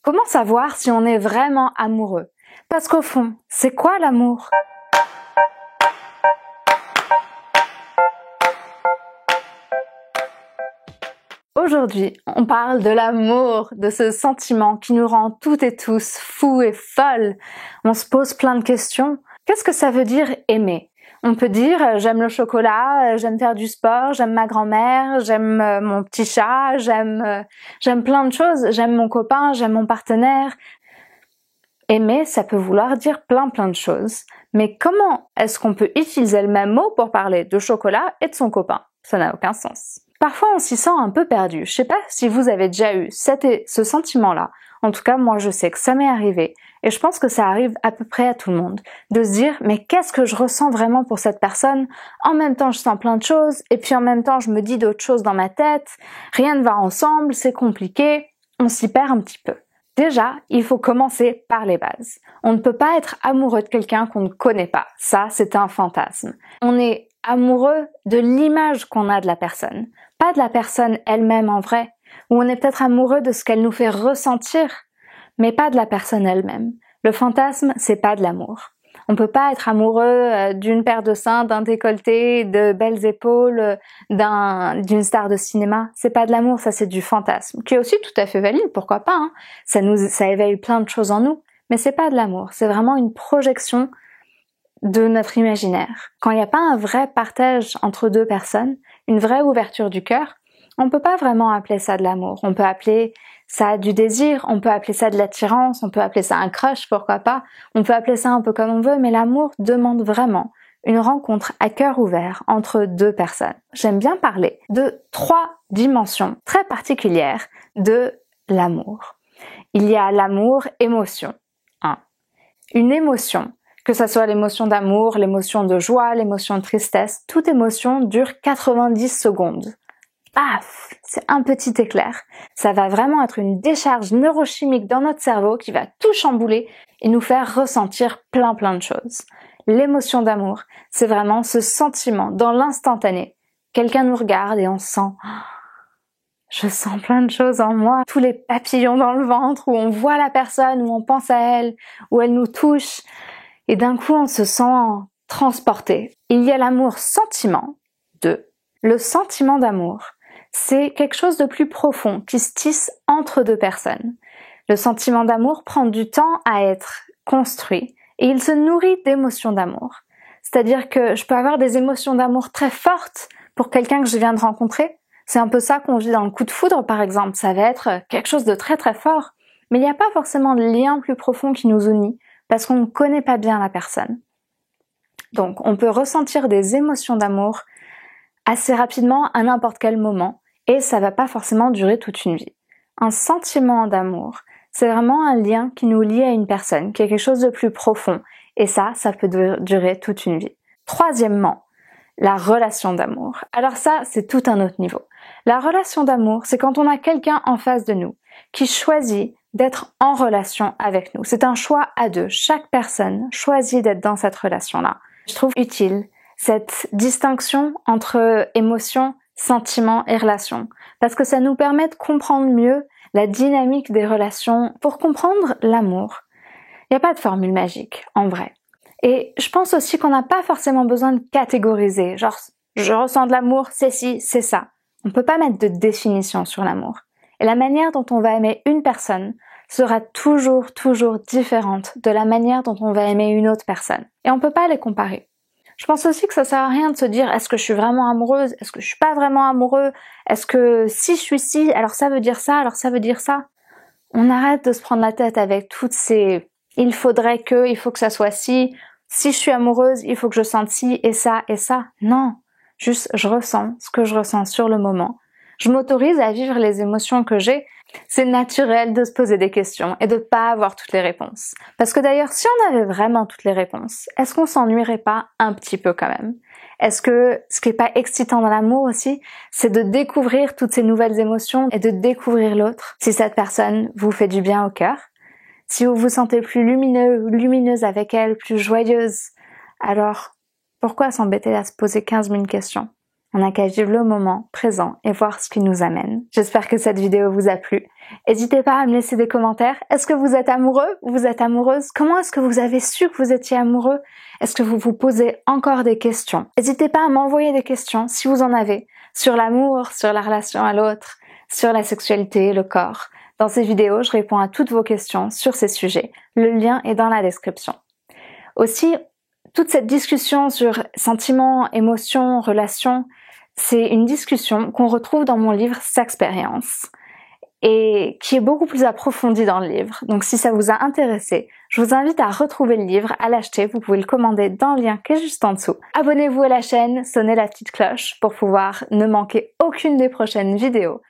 Comment savoir si on est vraiment amoureux? Parce qu'au fond, c'est quoi l'amour? Aujourd'hui, on parle de l'amour, de ce sentiment qui nous rend toutes et tous fous et folles. On se pose plein de questions. Qu'est-ce que ça veut dire aimer? On peut dire j'aime le chocolat, j'aime faire du sport, j'aime ma grand-mère, j'aime mon petit chat, j'aime plein de choses, j'aime mon copain, j'aime mon partenaire. Aimer, ça peut vouloir dire plein de choses. Mais comment est-ce qu'on peut utiliser le même mot pour parler de chocolat et de son copain? Ça n'a aucun sens. Parfois, on s'y sent un peu perdu. Je sais pas si vous avez déjà eu ce sentiment-là. En tout cas, moi, je sais que ça m'est arrivé. Et je pense que ça arrive à peu près à tout le monde. De se dire, mais qu'est-ce que je ressens vraiment pour cette personne? En même temps, je sens plein de choses. Et puis en même temps, je me dis d'autres choses dans ma tête. Rien ne va ensemble, c'est compliqué. On s'y perd un petit peu. Déjà, il faut commencer par les bases. On ne peut pas être amoureux de quelqu'un qu'on ne connaît pas. Ça, c'est un fantasme. On est amoureux de l'image qu'on a de la personne, pas de la personne elle-même en vrai. Ou on est peut-être amoureux de ce qu'elle nous fait ressentir, mais pas de la personne elle-même. Le fantasme, c'est pas de l'amour. On peut pas être amoureux d'une paire de seins, d'un décolleté, de belles épaules, d'une star de cinéma. C'est pas de l'amour, ça c'est du fantasme, qui est aussi tout à fait valide, pourquoi pas, hein. Ça éveille plein de choses en nous, mais c'est pas de l'amour. C'est vraiment une projection de notre imaginaire. Quand il n'y a pas un vrai partage entre deux personnes, une vraie ouverture du cœur, on peut pas vraiment appeler ça de l'amour. On peut appeler ça du désir, on peut appeler ça de l'attirance, on peut appeler ça un crush, pourquoi pas. On peut appeler ça un peu comme on veut, mais l'amour demande vraiment une rencontre à cœur ouvert entre deux personnes. J'aime bien parler de 3 dimensions très particulières de l'amour. Il y a l'amour émotion. Une émotion, que ce soit l'émotion d'amour, l'émotion de joie, l'émotion de tristesse, toute émotion dure 90 secondes. Paf, c'est un petit éclair. Ça va vraiment être une décharge neurochimique dans notre cerveau qui va tout chambouler et nous faire ressentir plein de choses. L'émotion d'amour, c'est vraiment ce sentiment dans l'instantané. Quelqu'un nous regarde et on sent je sens plein de choses en moi, tous les papillons dans le ventre, où on voit la personne, où on pense à elle, où elle nous touche, et d'un coup on se sent transporté. Il y a l'amour sentiment, le sentiment d'amour. C'est quelque chose de plus profond qui se tisse entre deux personnes. Le sentiment d'amour prend du temps à être construit et il se nourrit d'émotions d'amour. C'est-à-dire que je peux avoir des émotions d'amour très fortes pour quelqu'un que je viens de rencontrer. C'est un peu ça qu'on vit dans le coup de foudre par exemple. Ça va être quelque chose de très fort. Mais il n'y a pas forcément de lien plus profond qui nous unit parce qu'on ne connaît pas bien la personne. Donc on peut ressentir des émotions d'amour assez rapidement à n'importe quel moment. Et ça va pas forcément durer toute une vie. Un sentiment d'amour, c'est vraiment un lien qui nous lie à une personne, qui est quelque chose de plus profond. Et ça peut durer toute une vie. Troisièmement, la relation d'amour. Alors ça, c'est tout un autre niveau. La relation d'amour, c'est quand on a quelqu'un en face de nous qui choisit d'être en relation avec nous. C'est un choix à deux. Chaque personne choisit d'être dans cette relation-là. Je trouve utile cette distinction entre émotion, sentiments et relations, parce que ça nous permet de comprendre mieux la dynamique des relations. Pour comprendre l'amour, il n'y a pas de formule magique, en vrai. Et je pense aussi qu'on n'a pas forcément besoin de catégoriser, genre je ressens de l'amour, c'est ci, c'est ça. On peut pas mettre de définition sur l'amour. Et la manière dont on va aimer une personne sera toujours différente de la manière dont on va aimer une autre personne. Et on peut pas les comparer. Je pense aussi que ça sert à rien de se dire est-ce que je suis vraiment amoureuse, est-ce que je suis pas vraiment amoureux, est-ce que si je suis ci, alors ça veut dire ça, alors ça veut dire ça. On arrête de se prendre la tête avec toutes ces il faut que ça soit ci, si je suis amoureuse, il faut que je sente ci et ça et ça. Non, juste je ressens ce que je ressens sur le moment. Je m'autorise à vivre les émotions que j'ai. C'est naturel de se poser des questions et de pas avoir toutes les réponses. Parce que d'ailleurs, si on avait vraiment toutes les réponses, est-ce qu'on s'ennuierait pas un petit peu quand même? Est-ce que ce qui est pas excitant dans l'amour aussi, c'est de découvrir toutes ces nouvelles émotions et de découvrir l'autre? Si cette personne vous fait du bien au cœur, si vous vous sentez plus lumineux ou lumineuse avec elle, plus joyeuse, alors pourquoi s'embêter à se poser 15 000 questions? On n'a qu'à vivre le moment présent et voir ce qui nous amène. J'espère que cette vidéo vous a plu. N'hésitez pas à me laisser des commentaires. Est-ce que vous êtes amoureux ou vous êtes amoureuse? Comment est-ce que vous avez su que vous étiez amoureux? Est-ce que vous vous posez encore des questions? N'hésitez pas à m'envoyer des questions si vous en avez, sur l'amour, sur la relation à l'autre, sur la sexualité, le corps. Dans ces vidéos, je réponds à toutes vos questions sur ces sujets. Le lien est dans la description. Aussi, toute cette discussion sur sentiments, émotions, relations, c'est une discussion qu'on retrouve dans mon livre Sexpérience et qui est beaucoup plus approfondie dans le livre. Donc si ça vous a intéressé, je vous invite à retrouver le livre, à l'acheter. Vous pouvez le commander dans le lien qui est juste en dessous. Abonnez-vous à la chaîne, sonnez la petite cloche pour pouvoir ne manquer aucune des prochaines vidéos.